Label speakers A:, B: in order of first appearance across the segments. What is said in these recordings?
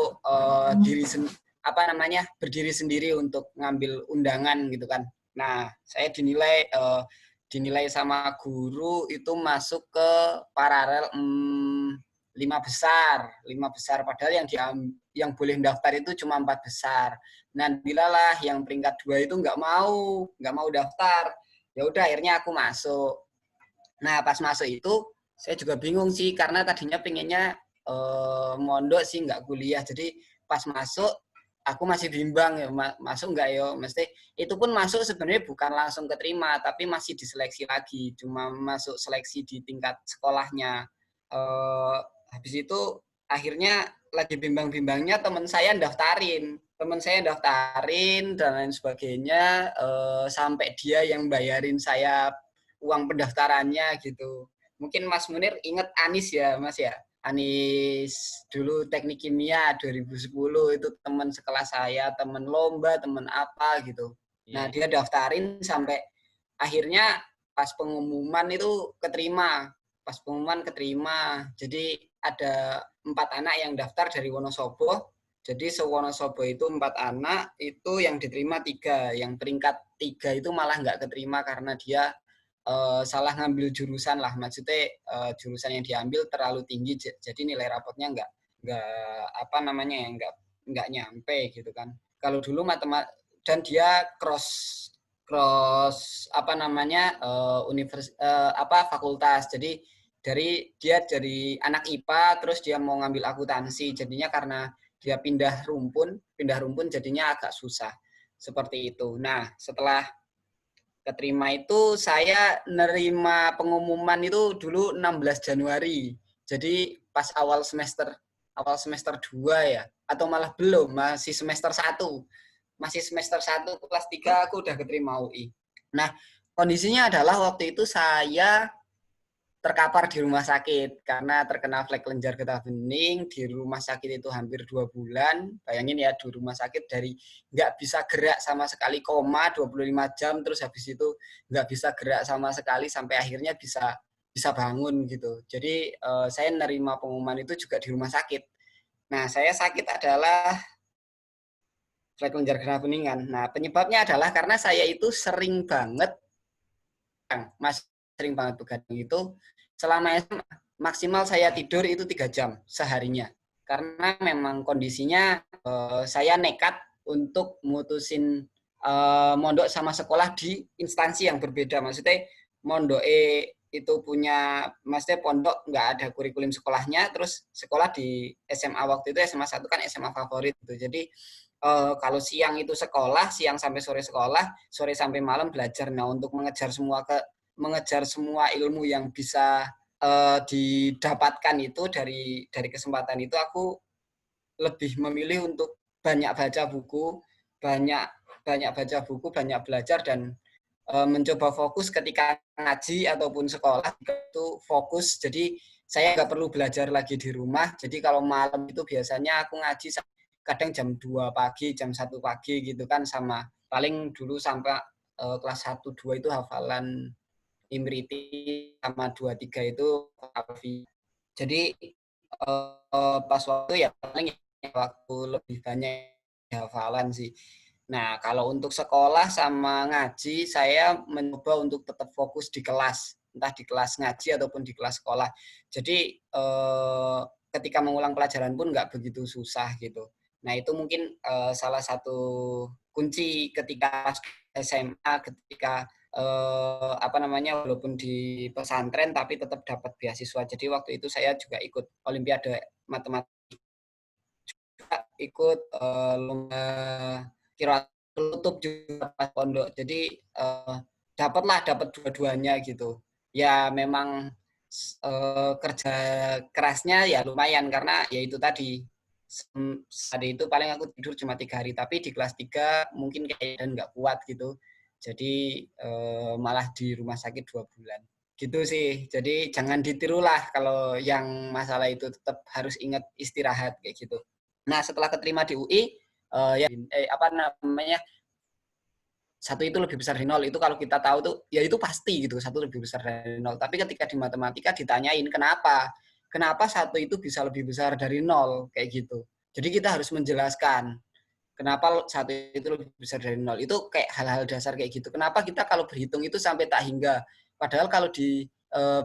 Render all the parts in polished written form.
A: untuk berdiri sendiri untuk ngambil undangan gitu kan. Nah, saya dinilai sama guru itu masuk ke paralel 5 besar, padahal yang boleh daftar itu cuma 4 besar. Nah, bilalah yang peringkat 2 itu nggak mau daftar. Ya udah akhirnya aku masuk. Nah, pas masuk itu saya juga bingung sih karena tadinya pengennya mondok sih nggak kuliah. Jadi pas masuk aku masih bimbang ya masuk nggak ya. Mesti itu pun masuk sebenarnya bukan langsung keterima tapi masih diseleksi lagi. Cuma masuk seleksi di tingkat sekolahnya. Habis itu akhirnya lagi bimbang-bimbangnya teman saya daftarin dan lain sebagainya sampai dia yang bayarin saya uang pendaftarannya gitu. Mungkin Mas Munir ingat Anis ya Mas ya? Anis dulu teknik kimia 2010 itu teman sekelas saya, teman lomba, teman apa gitu. Nah dia daftarin sampai akhirnya pas pengumuman itu keterima. Jadi ada 4 anak yang daftar dari Wonosobo. Jadi se-Wonosobo itu 4 anak, itu yang diterima 3. Yang peringkat 3 itu malah nggak keterima karena dia salah ngambil jurusan lah. Maksudnya jurusan yang diambil terlalu tinggi, jadi nilai rapotnya nggak nyampe gitu kan. Kalau dulu matematika dan dia cross fakultas. Jadi dari anak IPA terus dia mau ngambil akuntansi. Jadinya karena dia pindah rumpun jadinya agak susah. Seperti itu. Nah, setelah keterima itu saya nerima pengumuman itu dulu 16 Januari. Jadi pas awal semester 2 ya, atau malah belum, masih semester 1. Masih semester 1 kelas 3 aku udah keterima UI. Nah, kondisinya adalah waktu itu saya terkapar di rumah sakit karena terkena flek kelenjar getah bening. Di rumah sakit itu hampir 2 bulan. Bayangin ya, di rumah sakit dari nggak bisa gerak sama sekali, koma 25 jam, terus habis itu nggak bisa gerak sama sekali sampai akhirnya bisa bangun gitu. Jadi saya nerima pengumuman itu juga di rumah sakit. Nah, saya sakit adalah flek kelenjar getah beningan. Nah, penyebabnya adalah karena saya itu sering banget begadang itu. Selama SMA, maksimal saya tidur itu 3 jam seharinya. Karena memang kondisinya saya nekat untuk mutusin mondok sama sekolah di instansi yang berbeda. Maksudnya mondok maksudnya pondok nggak ada kurikulum sekolahnya, terus sekolah di SMA waktu itu SMA 1 kan SMA favorit gitu. Jadi kalau siang itu sekolah, siang sampai sore sekolah, sore sampai malam belajar. Nah, untuk mengejar semua ilmu yang bisa didapatkan itu dari kesempatan itu, aku lebih memilih untuk banyak baca buku, banyak belajar dan mencoba fokus ketika ngaji ataupun sekolah itu fokus. Jadi saya nggak perlu belajar lagi di rumah. Jadi kalau malam itu biasanya aku ngaji kadang jam 2 pagi, jam 1 pagi gitu kan, sama paling dulu sampai kelas 1 2 itu hafalan Imriti sama 2-3 itu Alfi. Jadi pas waktu ya paling waktu lebih banyak hafalan sih. Nah, kalau untuk sekolah sama ngaji, saya mencoba untuk tetap fokus di kelas, entah di kelas ngaji ataupun di kelas sekolah. Jadi ketika mengulang pelajaran pun nggak begitu susah gitu. Nah, itu mungkin salah satu kunci ketika SMA, ketika walaupun di pesantren tapi tetap dapat beasiswa. Jadi waktu itu saya juga ikut Olimpiade Matematika, ikut lomba kira tutup juga pas pondok. Jadi dapat dua-duanya gitu. Ya memang kerja kerasnya ya lumayan karena ya itu tadi hari itu paling aku tidur cuma 3 hari, tapi di kelas 3 mungkin kayak dan nggak kuat gitu. Jadi malah di rumah sakit 2 bulan. Gitu sih. Jadi jangan ditirulah kalau yang masalah itu, tetap harus ingat istirahat kayak gitu. Nah, setelah keterima di UI, satu itu lebih besar dari nol, itu kalau kita tahu tuh ya itu pasti gitu, satu lebih besar dari nol. Tapi ketika di matematika ditanyain kenapa satu itu bisa lebih besar dari nol kayak gitu. Jadi kita harus menjelaskan kenapa 1 itu lebih besar dari 0. Itu kayak hal-hal dasar kayak gitu. Kenapa kita kalau berhitung itu sampai tak hingga. Padahal kalau di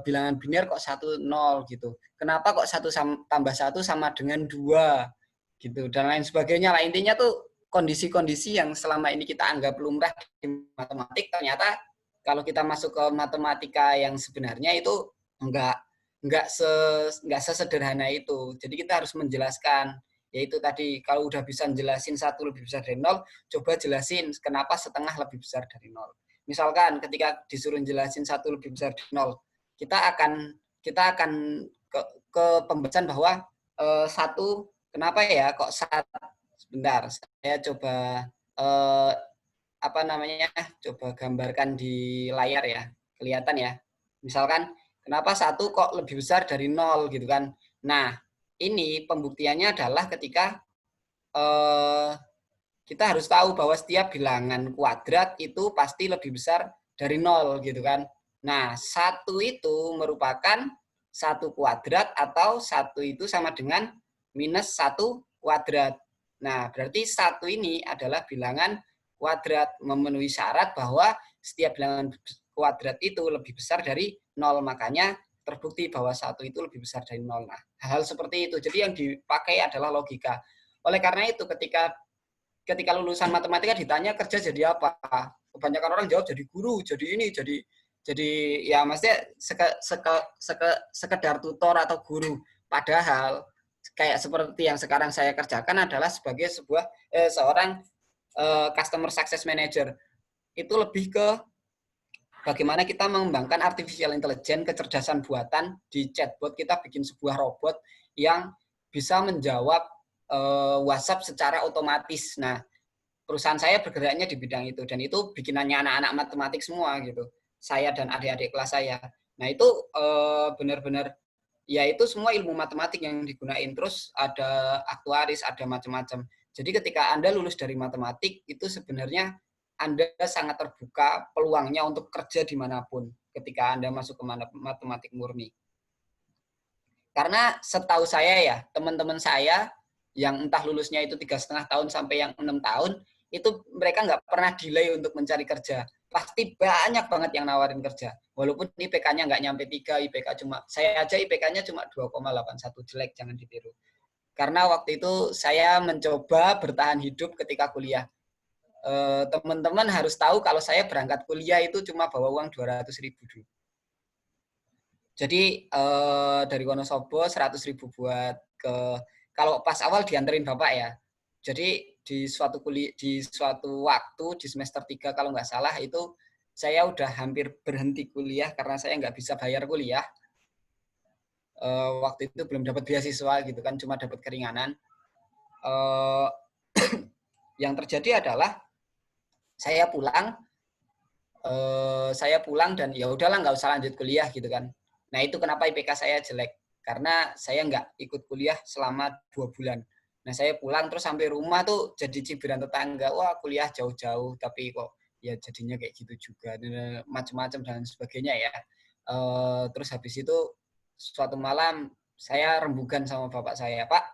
A: bilangan biner kok 1, 0 gitu. Kenapa kok 1 tambah 1 sama dengan 2 gitu. Dan lain sebagainya lah. Intinya tuh kondisi-kondisi yang selama ini kita anggap lumrah di matematik, ternyata kalau kita masuk ke matematika yang sebenarnya itu enggak sesederhana itu. Jadi kita harus menjelaskan, yaitu tadi kalau udah bisa jelasin 1 lebih besar dari 0, coba jelasin kenapa setengah lebih besar dari 0. Misalkan ketika disuruh jelasin 1 lebih besar dari 0, kita akan ke pembahasan bahwa 1 kenapa ya kok sebentar, saya coba coba gambarkan di layar ya, kelihatan ya. Misalkan kenapa 1 kok lebih besar dari 0 gitu kan. Nah, ini pembuktiannya adalah ketika kita harus tahu bahwa setiap bilangan kuadrat itu pasti lebih besar dari 0 gitu kan. Nah, 1 itu merupakan 1 kuadrat atau 1 itu sama dengan minus 1 kuadrat. Nah, berarti 1 ini adalah bilangan kuadrat, memenuhi syarat bahwa setiap bilangan kuadrat itu lebih besar dari 0. Makanya terbukti bahwa 1 itu lebih besar dari 0. Nah, hal-hal seperti itu. Jadi yang dipakai adalah logika. Oleh karena itu ketika lulusan matematika ditanya kerja jadi apa? Kebanyakan orang jawab jadi guru, jadi ini, jadi ya maksudnya sekedar tutor atau guru. Padahal kayak seperti yang sekarang saya kerjakan adalah sebagai seorang customer success manager. Itu lebih ke bagaimana kita mengembangkan artificial intelligence, kecerdasan buatan di chatbot. Kita bikin sebuah robot yang bisa menjawab WhatsApp secara otomatis. Nah, perusahaan saya bergeraknya di bidang itu, dan itu bikinannya anak-anak matematik semua gitu. Saya dan adik-adik kelas saya. Nah, itu benar-benar ya itu semua ilmu matematik yang digunain. Terus ada aktuaris, ada macam-macam. Jadi ketika Anda lulus dari matematik, itu sebenarnya Anda sangat terbuka peluangnya untuk kerja dimanapun ketika Anda masuk ke matematik murni. Karena setahu saya ya, teman-teman saya yang entah lulusnya itu 3,5 tahun sampai yang 6 tahun, itu mereka nggak pernah delay untuk mencari kerja. Pasti banyak banget yang nawarin kerja. Walaupun IPK-nya nggak nyampe 3, saya aja IPK-nya cuma 2,81, jelek, jangan ditiru. Karena waktu itu saya mencoba bertahan hidup ketika kuliah. Teman-teman harus tahu kalau saya berangkat kuliah itu cuma bawa uang 200.000 dulu. Jadi dari Wonosobo 100.000 buat kalau pas awal dianterin bapak ya. Jadi di suatu waktu di semester 3 kalau nggak salah itu saya udah hampir berhenti kuliah karena saya nggak bisa bayar kuliah. Waktu itu belum dapat beasiswa gitu kan, cuma dapat keringanan. Yang terjadi adalah saya pulang dan ya udahlah nggak usah lanjut kuliah gitu kan. Nah, itu kenapa IPK saya jelek. Karena saya nggak ikut kuliah selama 2 bulan. Nah, saya pulang terus sampai rumah tuh jadi cibiran tetangga. Wah, kuliah jauh-jauh, tapi kok ya jadinya kayak gitu juga. Macam-macam dan sebagainya ya. Terus habis itu suatu malam saya rembugan sama bapak saya. Pak,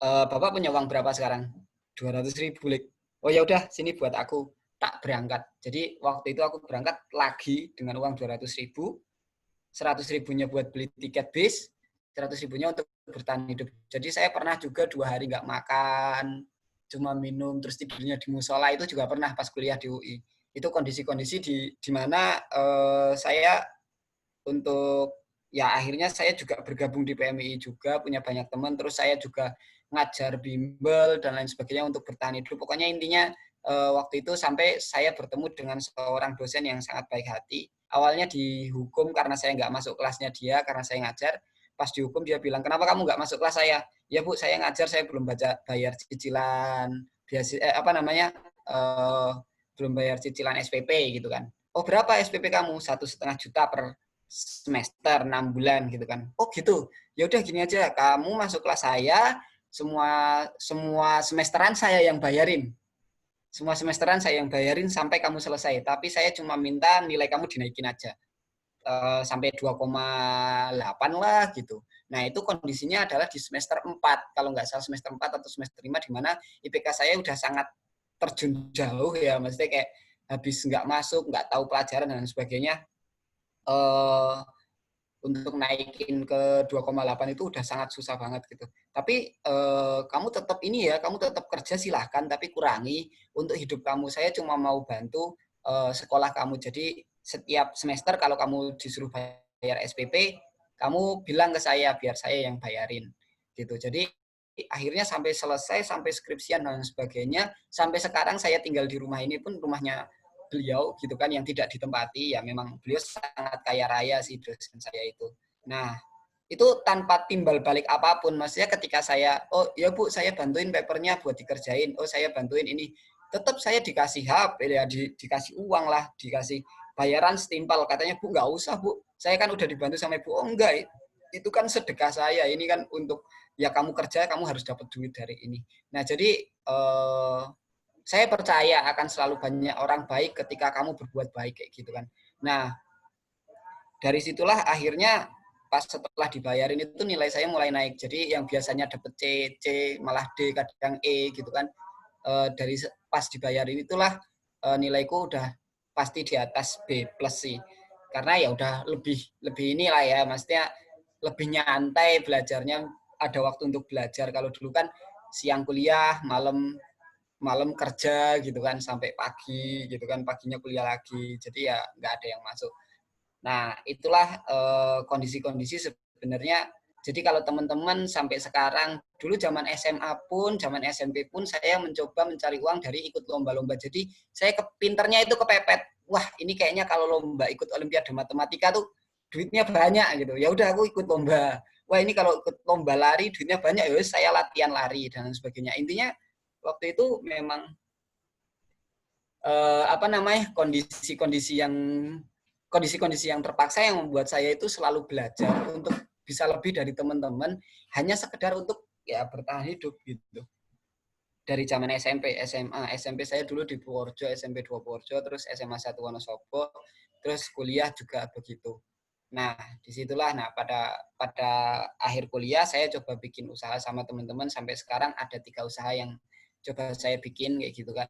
A: Bapak punya uang berapa sekarang? 200.000. Oh ya udah, sini buat aku. Tak berangkat. Jadi waktu itu aku berangkat lagi dengan uang 200.000. 100.000-nya buat beli tiket bis, 100.000-nya untuk bertahan hidup. Jadi saya pernah juga 2 hari nggak makan, cuma minum, terus tidurnya di musola, itu juga pernah pas kuliah di UI. Itu kondisi-kondisi di mana saya untuk ya akhirnya saya juga bergabung di PMI juga, punya banyak teman, terus saya juga ngajar bimbel dan lain sebagainya untuk bertahan hidup. Pokoknya intinya waktu itu sampai saya bertemu dengan seorang dosen yang sangat baik hati. Awalnya dihukum karena saya nggak masuk kelasnya dia, karena saya ngajar. Pas dihukum dia bilang, kenapa kamu nggak masuk kelas saya? Ya Bu, saya ngajar, saya belum bayar cicilan, belum bayar cicilan SPP gitu kan. Oh berapa SPP kamu? 1,5 juta per semester 6 bulan gitu kan. Oh gitu. Ya udah gini aja, kamu masuk kelas saya, semua semesteran saya yang bayarin. Semua semesteran saya yang bayarin sampai kamu selesai. Tapi saya cuma minta nilai kamu dinaikin aja. Sampai 2,8 lah gitu. Nah, itu kondisinya adalah di semester 4, kalau nggak salah semester 4 atau semester 5, di mana IPK saya udah sangat terjun jauh ya, maksudnya kayak habis nggak masuk, nggak tahu pelajaran dan sebagainya. Untuk naikin ke 2,8 itu udah sangat susah banget gitu. Tapi kamu tetap ini ya, kamu tetap kerja silahkan, tapi kurangi untuk hidup kamu. Saya cuma mau bantu sekolah kamu. Jadi setiap semester kalau kamu disuruh bayar SPP, kamu bilang ke saya biar saya yang bayarin gitu. Jadi akhirnya sampai selesai, sampai skripsian dan sebagainya, sampai sekarang saya tinggal di rumah ini pun rumahnya beliau gitu kan, yang tidak ditempati. Ya memang beliau sangat kaya raya sih dosen saya itu. Nah, itu tanpa timbal balik apapun. Maksudnya ketika saya, oh ya Bu, saya bantuin papernya buat dikerjain, oh saya bantuin ini, tetap saya dikasih HP ya, dikasih uang lah, dikasih bayaran setimpal. Katanya, Bu nggak usah Bu, saya kan udah dibantu sama Ibu. Oh enggak, itu kan sedekah saya, ini kan untuk ya kamu kerja, kamu harus dapat duit dari ini. Nah jadi saya percaya akan selalu banyak orang baik ketika kamu berbuat baik kayak gitu kan. Nah, dari situlah akhirnya pas setelah dibayarin itu nilai saya mulai naik. Jadi yang biasanya dapat C, C malah D, kadang E gitu kan. Dari pas dibayarin itulah nilaiku udah pasti di atas B plus sih. Karena ya udah lebih inilah ya, maksudnya lebih nyantai belajarnya, ada waktu untuk belajar. Kalau dulu kan siang kuliah, malam malam kerja gitu kan sampai pagi gitu kan, paginya kuliah lagi, jadi ya nggak ada yang masuk. Nah itulah kondisi-kondisi sebenarnya. Jadi kalau teman-teman sampai sekarang, dulu zaman SMA pun, zaman SMP pun saya mencoba mencari uang dari ikut lomba-lomba. Jadi saya pinternya itu kepepet, wah ini kayaknya kalau lomba ikut olimpiade matematika tuh duitnya banyak gitu, ya udah aku ikut lomba. Wah ini kalau ikut lomba lari duitnya banyak, ya saya latihan lari dan sebagainya. Intinya waktu itu memang apa namanya, kondisi-kondisi yang terpaksa yang membuat saya itu selalu belajar untuk bisa lebih dari teman-teman, hanya sekedar untuk ya bertahan hidup gitu. Dari zaman SMP, SMA, SMP saya dulu di Purworejo, SMP 2 Purworejo, terus SMA 1 Wonosobo, terus kuliah juga begitu. Nah, disitulah, nah pada akhir kuliah saya coba bikin usaha sama teman-teman, sampai sekarang ada 3 usaha yang coba saya bikin kayak gitu kan.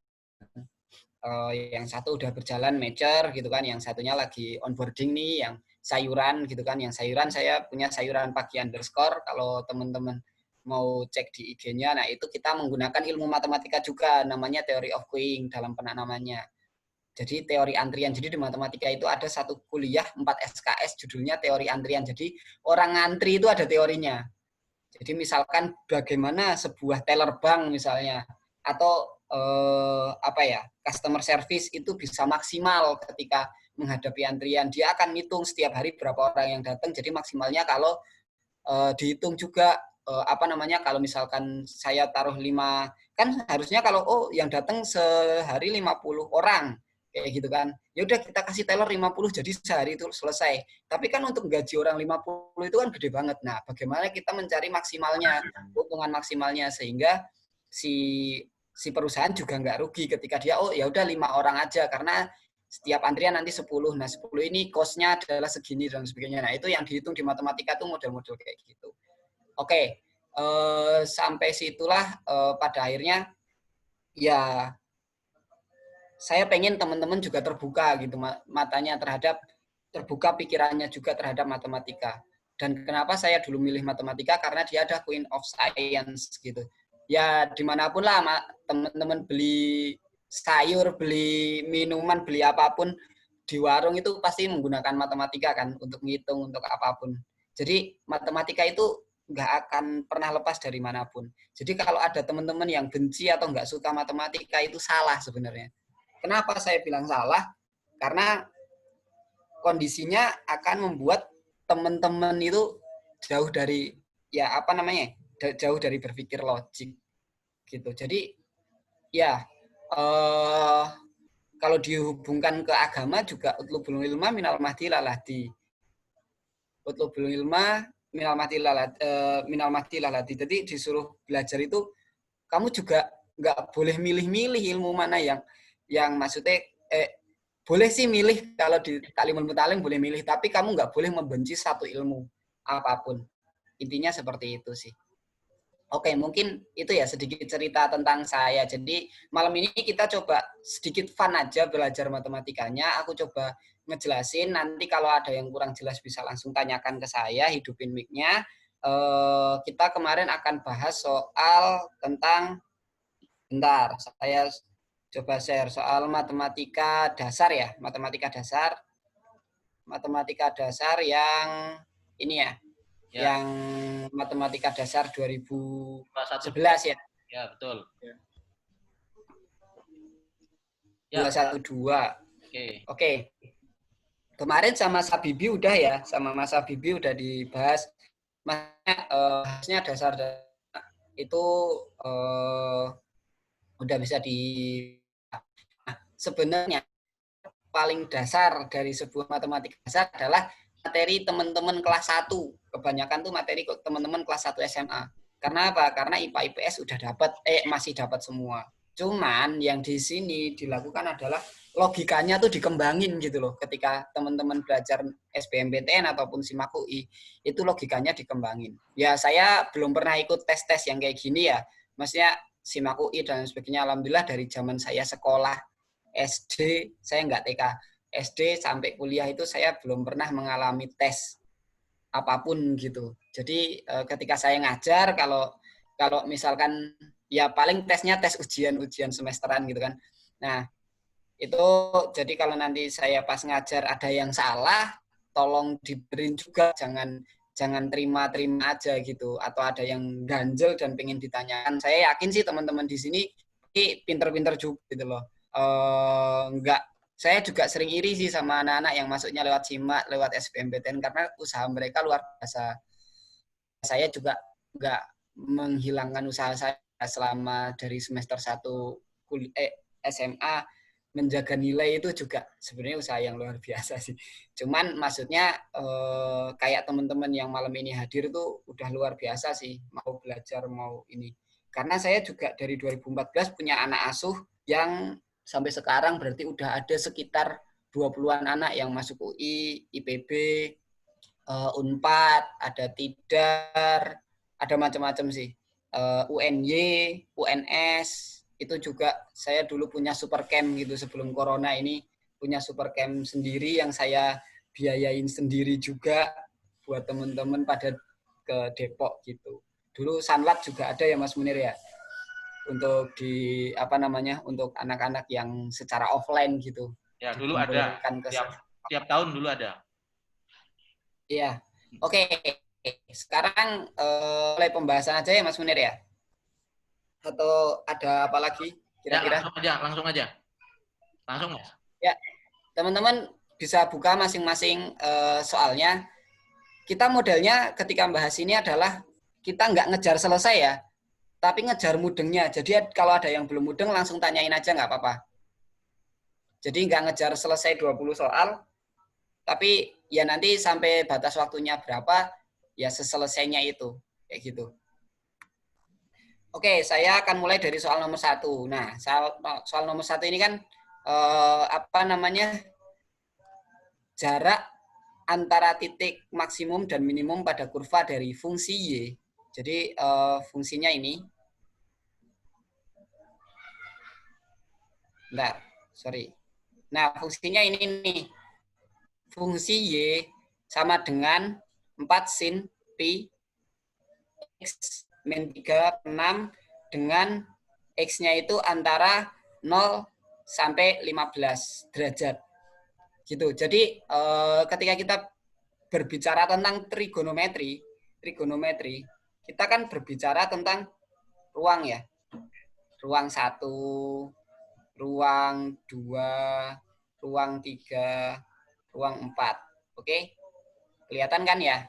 A: Yang satu udah berjalan mature gitu kan, yang satunya lagi onboarding nih, yang sayuran gitu kan. Yang sayuran saya punya sayuran pagi underscore, kalau teman-teman mau cek di IG-nya. Nah itu kita menggunakan ilmu matematika juga, namanya theory of queuing dalam penanamannya. Jadi teori antrian. Jadi di matematika itu ada satu kuliah 4 SKS judulnya teori antrian. Jadi orang ngantri itu ada teorinya. Jadi misalkan bagaimana sebuah teller bank misalnya, atau apa ya, customer service itu bisa maksimal ketika menghadapi antrian. Dia akan ngitung setiap hari berapa orang yang datang. Jadi maksimalnya kalau dihitung juga apa namanya, kalau misalkan saya taruh 5, kan harusnya kalau yang datang sehari 50 orang kayak gitu kan, ya udah kita kasih teller 50, jadi sehari itu selesai. Tapi kan untuk gaji orang 50 itu kan gede banget. Nah bagaimana kita mencari maksimalnya, keuntungan maksimalnya, sehingga si si perusahaan juga nggak rugi ketika dia ya udah 5 orang aja, karena setiap antrian nanti 10. Nah 10 ini cost-nya adalah segini dan sebagainya. Nah itu yang dihitung di matematika tuh model-model kayak gitu. Oke, sampai situlah pada akhirnya ya saya pengen teman-teman juga terbuka gitu matanya terhadap, terbuka pikirannya juga terhadap matematika. Dan kenapa saya dulu milih matematika, karena dia ada Queen of Science gitu. Ya dimanapun lah teman-teman beli sayur, beli minuman, beli apapun di warung itu pasti menggunakan matematika kan, untuk ngitung, untuk apapun. Jadi matematika itu nggak akan pernah lepas dari manapun. Jadi kalau ada teman-teman yang benci atau nggak suka matematika, itu salah sebenarnya. Kenapa saya bilang salah? Karena kondisinya akan membuat teman-teman itu jauh dari, ya apa namanya, jauh dari berpikir logik gitu. Jadi ya kalau dihubungkan ke agama juga, utlubul ilma minal mahdi laladi. Utlubul ilma minal mahdi laladi. Jadi disuruh belajar itu, kamu juga nggak boleh milih-milih ilmu mana yang maksudnya boleh sih milih, kalau di Taklimul Mutalim boleh milih, tapi kamu nggak boleh membenci satu ilmu apapun. Intinya seperti itu sih. Oke, mungkin itu ya sedikit cerita tentang saya. Jadi malam ini kita coba sedikit fun aja belajar matematikanya. Aku coba ngejelasin. Nanti kalau ada yang kurang jelas bisa langsung tanyakan ke saya, hidupin mic-nya. Kita kemarin akan bahas soal tentang, bentar, saya coba share soal matematika dasar ya. Matematika dasar yang ini ya. Yang matematika dasar 2011 ya.
B: Ya, betul.
A: Ya. 212. Oke. Kemarin sama Mas Habibi udah ya, sama Mas Habibi udah dibahas. Bahasnya dasar itu udah bisa di. Nah, sebenarnya paling dasar dari sebuah matematika dasar adalah materi teman-teman kelas 1. Kebanyakan tuh materi teman-teman kelas 1 SMA. Karena apa? Karena IPA IPS udah dapat, masih dapat semua. Cuman yang di sini dilakukan adalah logikanya tuh dikembangin gitu loh. Ketika teman-teman belajar SBMPTN ataupun SIMAK UI, itu logikanya dikembangin. Ya saya belum pernah ikut tes-tes yang kayak gini ya. Maksudnya SIMAK UI dan sebagainya. Alhamdulillah dari zaman saya sekolah SD, saya nggak TK. SD sampai kuliah itu saya belum pernah mengalami tes apapun gitu. Jadi ketika saya ngajar, kalau misalkan ya paling tesnya tes ujian semesteran gitu kan. Nah, itu jadi kalau nanti saya pas ngajar ada yang salah, tolong diberin juga, jangan terima aja gitu. Atau ada yang ganjel dan pengen ditanyakan. Saya yakin sih teman-teman di sini pinter-pinter juga gitu loh. Enggak, saya juga sering iri sih sama anak-anak yang masuknya lewat SIMAK, lewat SBMPTN karena usaha mereka luar biasa. Saya juga enggak menghilangkan usaha saya selama dari semester 1 SMA menjaga nilai itu juga sebenarnya usaha yang luar biasa sih. Cuman maksudnya kayak teman-teman yang malam ini hadir tuh udah luar biasa sih, mau belajar mau ini. Karena saya juga dari 2014 punya anak asuh yang sampai sekarang berarti udah ada sekitar 20-an anak yang masuk UI, IPB, Unpad, ada Tidar, ada macam-macam sih. UNY, UNS, itu juga saya dulu punya super camp gitu sebelum corona ini, punya super camp sendiri yang saya biayain sendiri juga buat teman-teman pada ke Depok gitu. Dulu Sanlat juga ada ya Mas Munir ya, untuk di untuk anak-anak yang secara offline gitu.
B: Ya, dulu ada. Tiap tahun dulu ada.
A: Iya. Oke. Sekarang mulai pembahasan aja ya Mas Munir ya. Atau ada apa lagi kira-kira?
B: Ya, langsung aja. Langsung Mas.
A: Ya, teman-teman bisa buka masing-masing soalnya. Kita modelnya ketika membahas ini adalah kita nggak ngejar selesai ya, tapi ngejar mudengnya. Jadi kalau ada yang belum mudeng langsung tanyain aja nggak apa-apa. Jadi nggak ngejar selesai 20 soal, tapi ya nanti sampai batas waktunya berapa, ya seselesainya itu. Kayak gitu. Oke, saya akan mulai dari soal nomor 1. Nah, soal nomor 1 ini kan jarak antara titik maksimum dan minimum pada kurva dari fungsi Y. Jadi fungsinya ini. Bentar, sorry. Nah, fungsinya ini nih. Fungsi Y sama dengan 4 sin pi x min 3 6 dengan x-nya itu antara 0 sampai 15 derajat. Gitu. Jadi ketika kita berbicara tentang trigonometri, kita kan berbicara tentang ruang ya. Ruang 1, ruang 2, ruang 3, ruang 4. Oke? Kelihatan kan ya?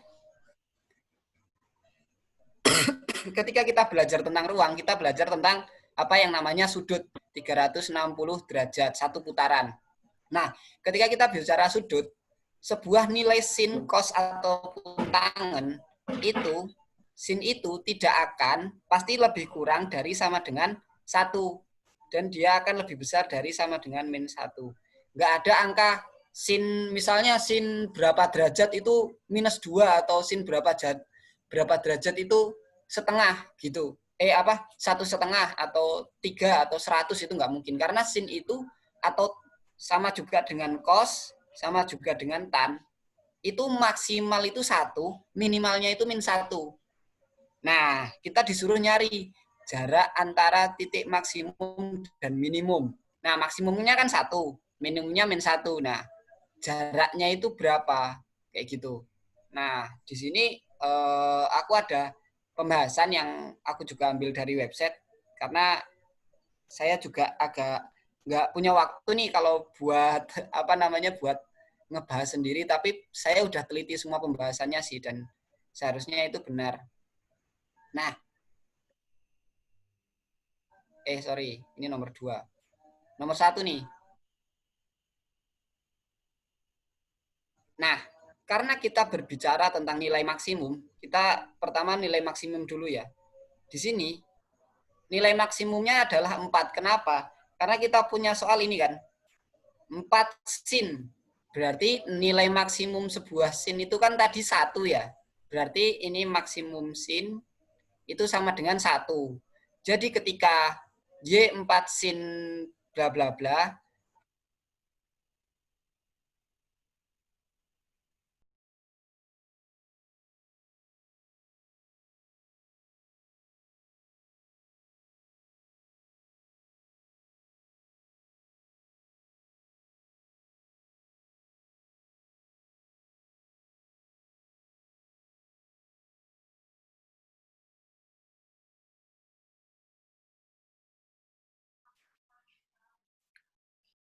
A: Ketika kita belajar tentang ruang, kita belajar tentang apa yang namanya sudut 360 derajat, satu putaran. Nah, ketika kita bicara sudut, sebuah nilai sin, cos, ataupun tangen, itu, sin itu tidak akan pasti lebih kurang dari sama dengan 1. Dan dia akan lebih besar dari sama dengan min 1. Nggak ada angka sin, misalnya sin berapa derajat itu minus 2 atau sin berapa berapa derajat itu setengah gitu. 1,5 atau 3 atau 100 itu nggak mungkin. Karena sin itu atau sama juga dengan cos, sama juga dengan tan, itu maksimal itu 1, minimalnya itu -1. Nah, kita disuruh nyari jarak antara titik maksimum dan minimum. Nah, maksimumnya kan 1, minimumnya -1. Nah, jaraknya itu berapa? Kayak gitu. Nah, di sini aku ada pembahasan yang aku juga ambil dari website, karena saya juga agak nggak punya waktu nih kalau buat buat ngebahas sendiri, tapi saya udah teliti semua pembahasannya sih, dan seharusnya itu benar. Nah, sorry, ini nomor 2. Nomor 1 nih. Nah, karena kita berbicara tentang nilai maksimum, kita pertama nilai maksimum dulu ya. Di sini, nilai maksimumnya adalah 4. Kenapa? Karena kita punya soal ini kan, 4 sin. Berarti nilai maksimum sebuah sin itu kan tadi 1 ya. Berarti ini maksimum sin itu sama dengan 1. Jadi ketika Y4 sin bla bla bla,